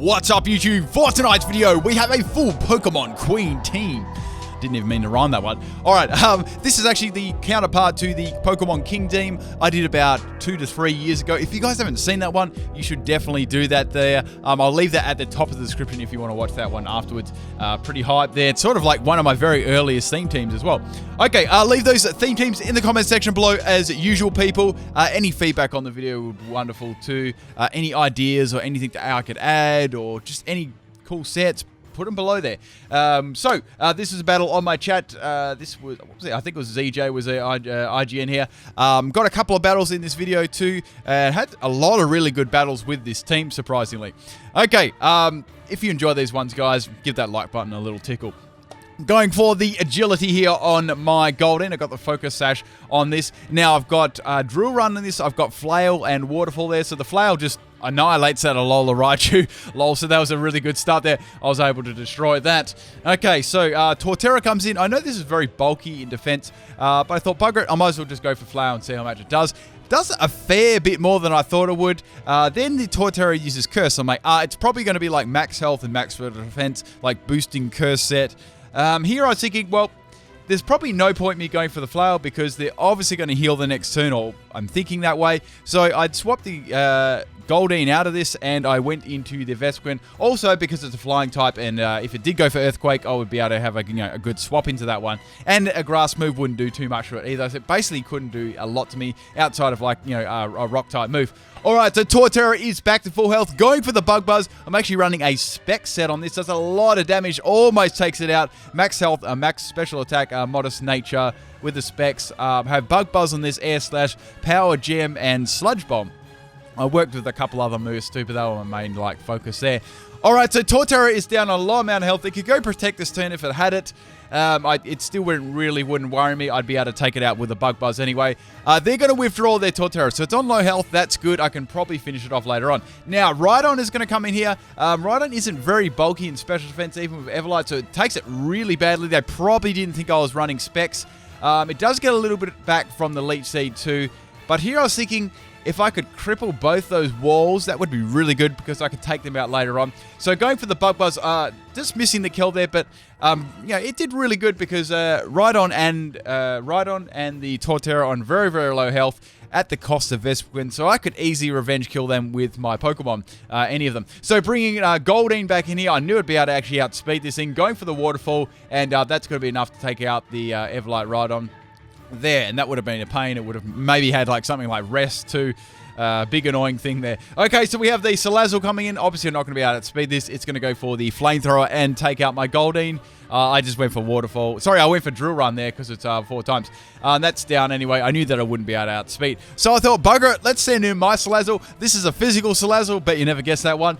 What's up, YouTube? For tonight's video, we have a full Pokemon Queen team. Didn't even mean to rhyme that one. Alright, this is actually the counterpart to the Pokemon King team I did about 2 to 3 years ago. If you guys haven't seen that one, you should definitely do that there. I'll leave that at the top of the description if you want to watch that one afterwards. Pretty hype there. It's sort of like one of my very earliest theme teams as well. Okay, leave those theme teams in the comment section below as usual, people. Any feedback on the video would be wonderful too. Any ideas or anything that I could add or just any cool sets, put them below there. This is a battle on my chat. This was, what was it? I think it was ZJ was the IGN here. Got a couple of battles in this video too. Had a lot of really good battles with this team, surprisingly. Okay, if you enjoy these ones, guys, give that like button a little tickle. Going for the agility here on my Golden. I've got the focus sash on this. Now I've got drill run on this. I've got flail and waterfall there. So the flail just annihilates that Alola Raichu. Lol, so that was a really good start there. I was able to destroy that. Okay, so Torterra comes in. I know this is very bulky in defense, but I thought, bugger it, I might as well just go for flail and see how much it does. Does a fair bit more than I thought it would. Then the Torterra uses Curse. I'm like, it's probably going to be like max health and max for defense, like boosting Curse set. Here I was thinking, well, there's probably no point me going for the flail because they're obviously going to heal the next turn, or I'm thinking that way. So I'd swap the Goldeen out of this and I went into the Vespiquen. Also because it's a flying type, and if it did go for Earthquake, I would be able to have a good swap into that one. And a grass move wouldn't do too much for it either. So it basically couldn't do a lot to me outside of like, a rock type move. Alright, so Torterra is back to full health. Going for the Bug Buzz. I'm actually running a spec set on this. Does a lot of damage. Almost takes it out. Max health, max special attack, modest nature with the specs. Have Bug Buzz on this, Air Slash, Power Gem, and Sludge Bomb. I worked with a couple other moves too, but they were my main focus there. Alright, so Torterra is down a low amount of health. It could go protect this turn if it had it. It still wouldn't worry me. I'd be able to take it out with a Bug Buzz anyway. They're going to withdraw their Torterra, so it's on low health. That's good. I can probably finish it off later on. Now, Rhydon is going to come in here. Rhydon isn't very bulky in special defense, even with Everlight, so it takes it really badly. They probably didn't think I was running specs. It does get a little bit back from the Leech Seed too, but here I was thinking, if I could cripple both those walls, that would be really good because I could take them out later on. So going for the Bug Buzz, just missing the kill there, but it did really good because Rhydon and the Torterra on very, very low health at the cost of Vespiquen, so I could easily revenge kill them with my Pokemon, any of them. So bringing Goldeen back in here, I knew I'd be able to actually outspeed this thing, going for the Waterfall, and that's going to be enough to take out the Everlight Rhydon there, and that would have been a pain. It would have maybe had like something like Rest too. Big annoying thing there. Okay, so we have the Salazzle coming in. Obviously, I'm not going to be able to speed this. It's going to go for the Flamethrower and take out my Goldeen. I just went for Waterfall. Sorry, I went for Drill Run there because it's 4 times. That's down anyway. I knew that I wouldn't be able to outspeed. So I thought, bugger it, let's send in my Salazzle. This is a physical Salazzle, bet you never guessed that one.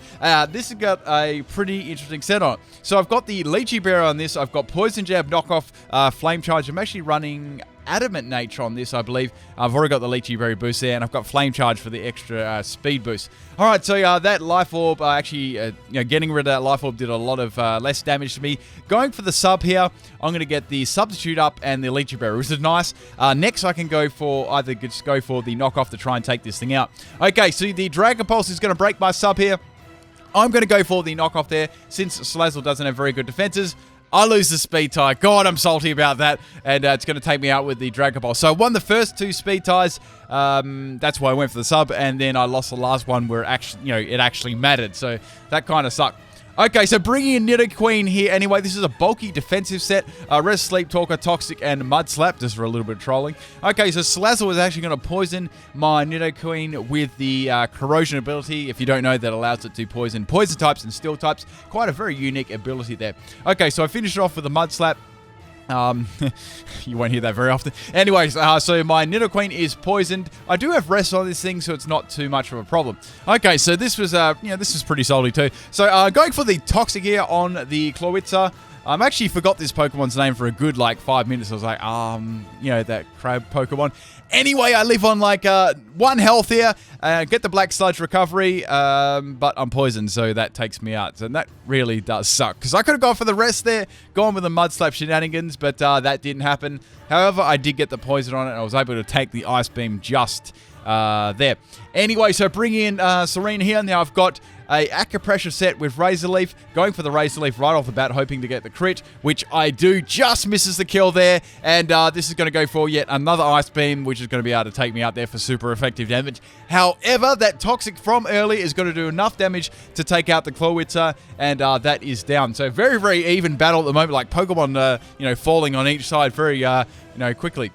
This has got a pretty interesting set on it. So I've got the Leechy Bear on this. I've got Poison Jab, Knockoff, Flame Charge. I'm actually running Adamant Nature on this, I believe. I've already got the Leechy Berry boost there, and I've got Flame Charge for the extra speed boost. Alright, so that Life Orb, getting rid of that Life Orb did a lot of less damage to me. Going for the sub here, I'm going to get the Substitute up and the Leechy Berry, which is nice. Next, I can go for the knockoff to try and take this thing out. Okay, so the Dragon Pulse is going to break my sub here. I'm going to go for the knockoff there, since Salazzle doesn't have very good defenses. I lose the speed tie. God, I'm salty about that. And it's going to take me out with the Dragon Ball. So I won the first 2 speed ties. That's why I went for the sub. And then I lost the last one where it actually mattered. So that kind of sucked. Okay, so bringing in Nidoqueen here. Anyway, this is a bulky defensive set. Res, Sleep Talker, Toxic, and Mud Slap, just for a little bit of trolling. Okay, so Salazzle is actually going to poison my Nidoqueen with the Corrosion ability. If you don't know, that allows it to poison types and steel types. Quite a very unique ability there. Okay, so I finished it off with a Mud Slap. You won't hear that very often. Anyways, so my Nidoqueen is poisoned. I do have rest on this thing, so it's not too much of a problem. Okay, so this was, this is pretty salty too. So, going for the Toxic here on the Clawitza. I actually forgot this Pokemon's name for a good, 5 minutes. I was like, that crab Pokemon. Anyway, I live on, 1 health here. Get the Black Sludge recovery, but I'm poisoned, so that takes me out. And that really does suck. Because I could have gone for the rest there, gone with the Mud Slap shenanigans, but that didn't happen. However, I did get the poison on it, and I was able to take the Ice Beam just there. Anyway, so bring in Serena here. Now I've got a acupressure set with Razor Leaf. Going for the Razor Leaf right off the bat, hoping to get the crit, which I do. Just misses the kill there. And this is going to go for yet another Ice Beam, which is going to be able to take me out there for super effective damage. However, that Toxic from early is going to do enough damage to take out the Clawitzer, and that is down. So very, very even battle at the moment, like Pokemon, falling on each side very, quickly.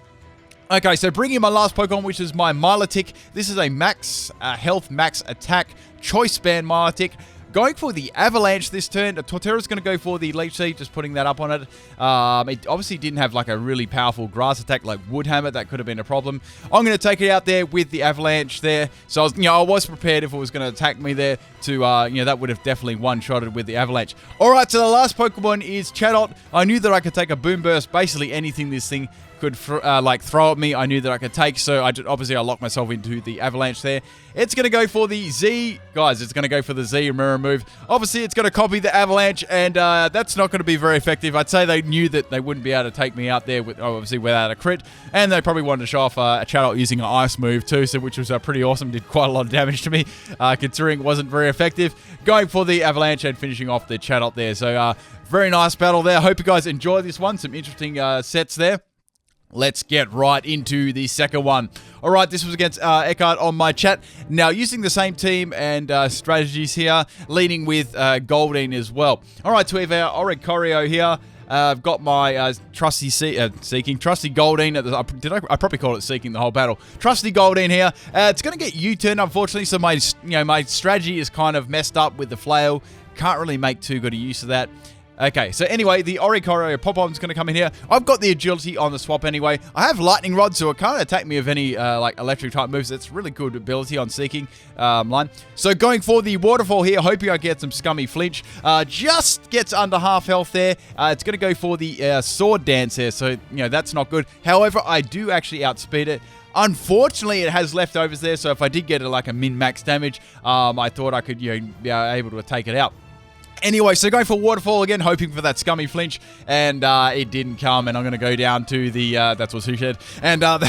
Okay, so bringing in my last Pokemon, which is my Milotic. This is a max health, max attack, choice band Milotic. Going for the Avalanche this turn. Torterra's going to go for the Leech Seed, just putting that up on it. It obviously didn't have like a really powerful grass attack like Woodhammer. That could have been a problem. I'm going to take it out there with the Avalanche there. So I was prepared if it was going to attack me there to, that would have definitely one-shotted with the Avalanche. All right, so the last Pokemon is Chatot. I knew that I could take a Boom Burst, basically anything this thing could throw at me, I knew that I could take, so obviously I locked myself into the Avalanche there. It's going to go for the Z. Guys, it's going to go for the Z mirror move. Obviously, it's going to copy the Avalanche, and that's not going to be very effective. I'd say they knew that they wouldn't be able to take me out there, obviously without a crit, and they probably wanted to show off a Chatot using an Ice move too, which was pretty awesome. Did quite a lot of damage to me, considering it wasn't very effective. Going for the Avalanche and finishing off the Chatot there. So, very nice battle there. Hope you guys enjoy this one. Some interesting sets there. Let's get right into the second one. All right, this was against Eckhart on my chat. Now, using the same team and strategies here, leading with Goldeen as well. All right, so we have our Oricorio here. I've got my trusty Seaking, trusty Goldeen. I probably called it Seaking the whole battle. Trusty Goldeen here. It's going to get U-turned, unfortunately, so my strategy is kind of messed up with the flail. Can't really make too good a use of that. Okay, so anyway, the Oricorio Pop-On's going to come in here. I've got the agility on the swap anyway. I have Lightning Rod, so it can't attack me with any electric type moves. It's really good ability on Seaking line. So going for the Waterfall here, hoping I get some scummy flinch. Just gets under half health there. It's going to go for the Sword Dance here, so that's not good. However, I do actually outspeed it. Unfortunately, it has leftovers there, so if I did get a min-max damage, I thought I could be able to take it out. Anyway, so going for Waterfall again, hoping for that scummy flinch, and it didn't come, and I'm going to go down to the, that's what Sue said, and I'm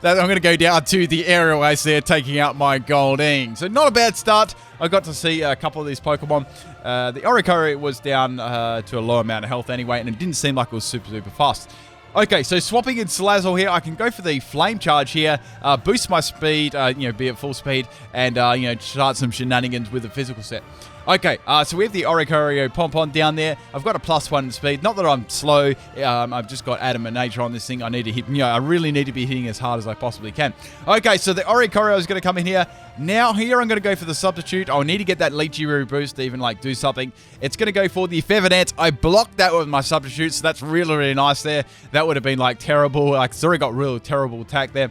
going to go down to the Aerial Ace there, taking out my Goldeen. So not a bad start. I got to see a couple of these Pokemon. The Oricorio was down to a low amount of health anyway, and it didn't seem like it was super, super fast. Okay, so swapping in Salazzle here, I can go for the Flame Charge here, boost my speed, be at full speed, and, start some shenanigans with the physical set. Okay, so we have the Oricorio Pompon down there. I've got a +1 in speed. Not that I'm slow. I've just got adamant nature on this thing. I need to hit, I really need to be hitting as hard as I possibly can. Okay, so the Oricorio is going to come in here. Now here I'm going to go for the Substitute. I'll need to get that Leechy boost to even do something. It's going to go for the Feather Dance. I blocked that with my Substitute, so that's really, really nice there. That would have been terrible. It's already got real terrible attack there.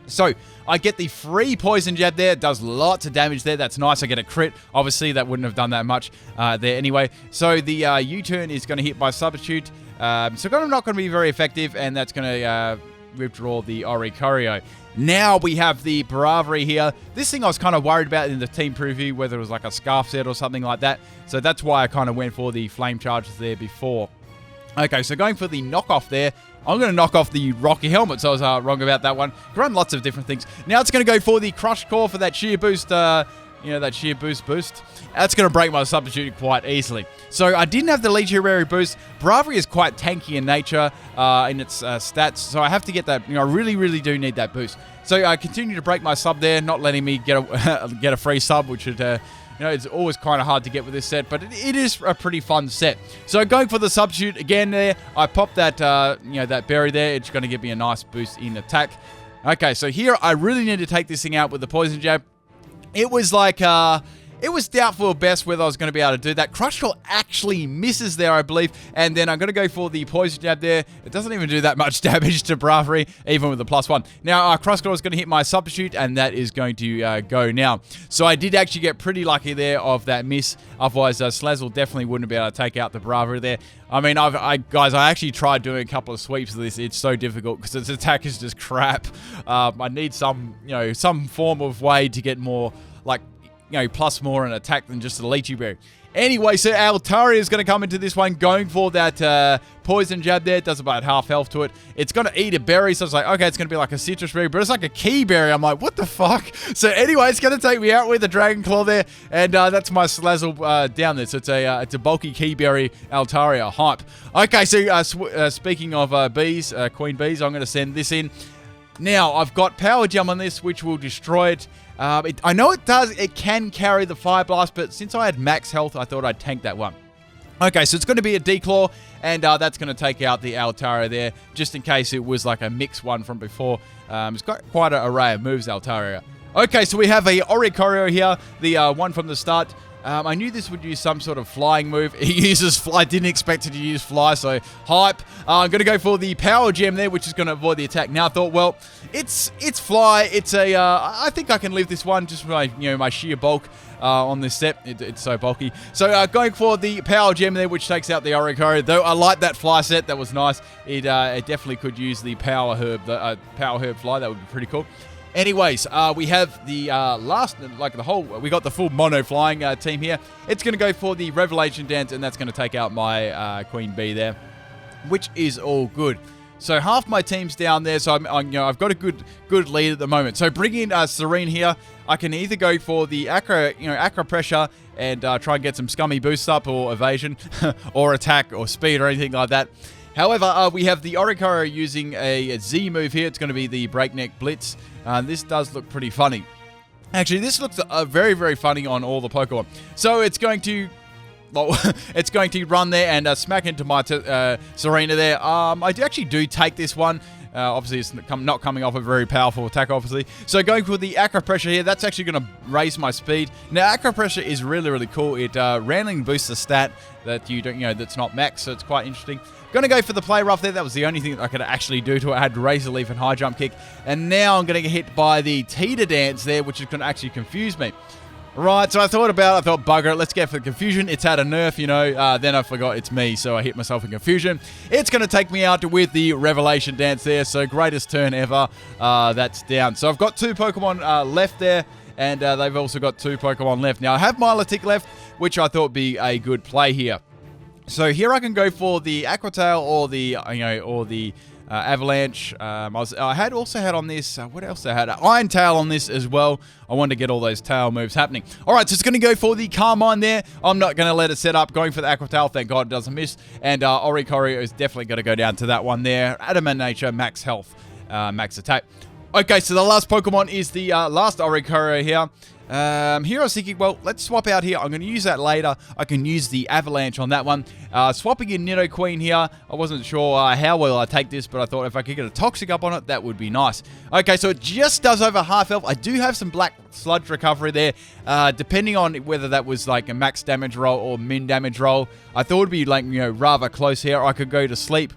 So, I get the free Poison Jab there. It does lots of damage there. That's nice. I get a crit. Obviously, that wouldn't have done that much there anyway. So, the U-turn is going to hit my Substitute. So, I'm not going to be very effective, and that's going to withdraw the Oricorio. Now, we have the Bravery here. This thing I was kind of worried about in the team preview, whether it was like a Scarf set or something like that. So, that's why I kind of went for the Flame Charges there before. Okay, so going for the knockoff there. I'm going to knock off the Rocky Helmet, so I was wrong about that one. Can run lots of different things. Now it's going to go for the Crush Core for that sheer boost, that sheer boost. That's going to break my Substitute quite easily. So I didn't have the Legendary boost. Bravery is quite tanky in nature in its stats, so I have to get that. I really, really do need that boost. So I continue to break my sub there, not letting me get a free sub, which would... it's always kind of hard to get with this set, but it is a pretty fun set. So going for the Substitute again there, I pop that, that berry there. It's going to give me a nice boost in attack. Okay, so here I really need to take this thing out with the Poison Jab. It was it was doubtful at best whether I was going to be able to do that. Crush Core actually misses there, I believe. And then I'm going to go for the Poison Jab there. It doesn't even do that much damage to Bravery, even with the +1. Now, Crush Core is going to hit my Substitute, and that is going to go now. So I did actually get pretty lucky there of that miss. Otherwise, Salazzle definitely wouldn't be able to take out the Bravery there. I mean, guys, I actually tried doing a couple of sweeps of this. It's so difficult because its attack is just crap. I need some form of way to get more, plus more in attack than just a Lychee Berry. Anyway, so Altaria is going to come into this one going for that poison jab there. It does about half health to it. It's going to eat a berry, so it's like, okay, it's going to be like a citrus berry, but it's like a key berry. I'm like, what the fuck? So anyway, it's going to take me out with a Dragon Claw there, and that's my Slazzle down there. So it's a bulky key berry Altaria hype. Okay, so speaking of bees, queen bees, I'm going to send this in. Now, I've got Power Gem on this, which will destroy it. I know it can carry the Fire Blast, but since I had max health, I thought I'd tank that one. Okay, so it's going to be a D-Claw, and that's going to take out the Altaria there, just in case it was like a mixed one from before. It's got quite an array of moves, Altaria. Okay, so we have a Oricorio here, the one from the start. I knew this would use some sort of flying move. He uses fly. Didn't expect it to use fly, so hype. I'm going to go for the Power Gem there, which is going to avoid the attack. Now I thought, well, it's fly. It's a. I think I can live this one just with my sheer bulk on this set. It's so bulky. So going for the Power Gem there, which takes out the Oricorio. Though I like that fly set. That was nice. It definitely could use the Power Herb, Power Herb fly. That would be pretty cool. Anyways, we have the we got the full mono flying team here. It's going to go for the Revelation Dance, and that's going to take out my Queen Bee there, which is all good. So half my team's down there, so I've got a good lead at the moment. So bring in Serene here. I can either go for the Acro Pressure and try and get some scummy boosts up or evasion or attack or speed or anything like that. However, we have the Oricorio using a Z move here. It's going to be the Breakneck Blitz. This does look pretty funny. Actually, this looks very, very funny on all the Pokemon. So it's going to... Well, it's going to run there and smack into my Serena there. I actually do take this one. Obviously, it's not coming off a very powerful attack, obviously. So going for the Acro Pressure here, that's actually going to raise my speed. Now, Acro Pressure is really, really cool. It randomly boosts the stat that you don't, that's not max, so it's quite interesting. Going to go for the Play Rough there. That was the only thing that I could actually do to it. I had Razor Leaf and High Jump Kick. And now I'm going to get hit by the Teeter Dance there, which is going to actually confuse me. Right, so I thought, bugger it, let's get for the confusion. It's had a nerf, then I forgot it's me, so I hit myself in confusion. It's going to take me out with the Revelation Dance there, so greatest turn ever. That's down. So I've got 2 Pokemon left there, and they've also got 2 Pokemon left. Now, I have Milotic left, which I thought would be a good play here. So here I can go for the Aqua Tail or the, Avalanche. I had also had on this, what else I had? Iron Tail on this as well. I wanted to get all those tail moves happening. All right, so it's going to go for the Carmine there. I'm not going to let it set up. Going for the Aqua Tail, thank God it doesn't miss. And Oricorio is definitely going to go down to that one there. Adamant Nature, max health, max attack. Okay, so the last Pokemon is the last Oricorio here. Hero Seeking, well, let's swap out here. I'm going to use that later. I can use the Avalanche on that one. Swapping in Nidoqueen here. I wasn't sure how well I take this, but I thought if I could get a Toxic up on it, that would be nice. Okay, so it just does over half health. I do have some Black Sludge recovery there, depending on whether that was like a max damage roll or min damage roll. I thought it would be like, rather close here. I could go to sleep.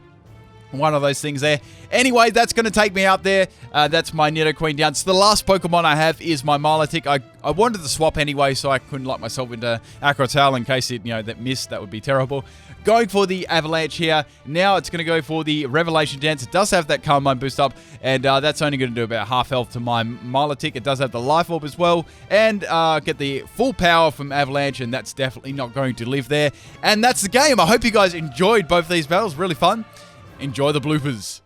One of those things there. Anyway, that's going to take me out there. That's my Nidoqueen down. So the last Pokemon I have is my Milotic. I wanted to swap anyway, so I couldn't lock myself into Aqua Tail in case it, that missed. That would be terrible. Going for the Avalanche here. Now it's going to go for the Revelation Dance. It does have that Carmine boost up, and that's only going to do about half health to my Milotic. It does have the Life Orb as well, and get the full power from Avalanche, and that's definitely not going to live there. And that's the game. I hope you guys enjoyed both these battles. Really fun. Enjoy the bloopers.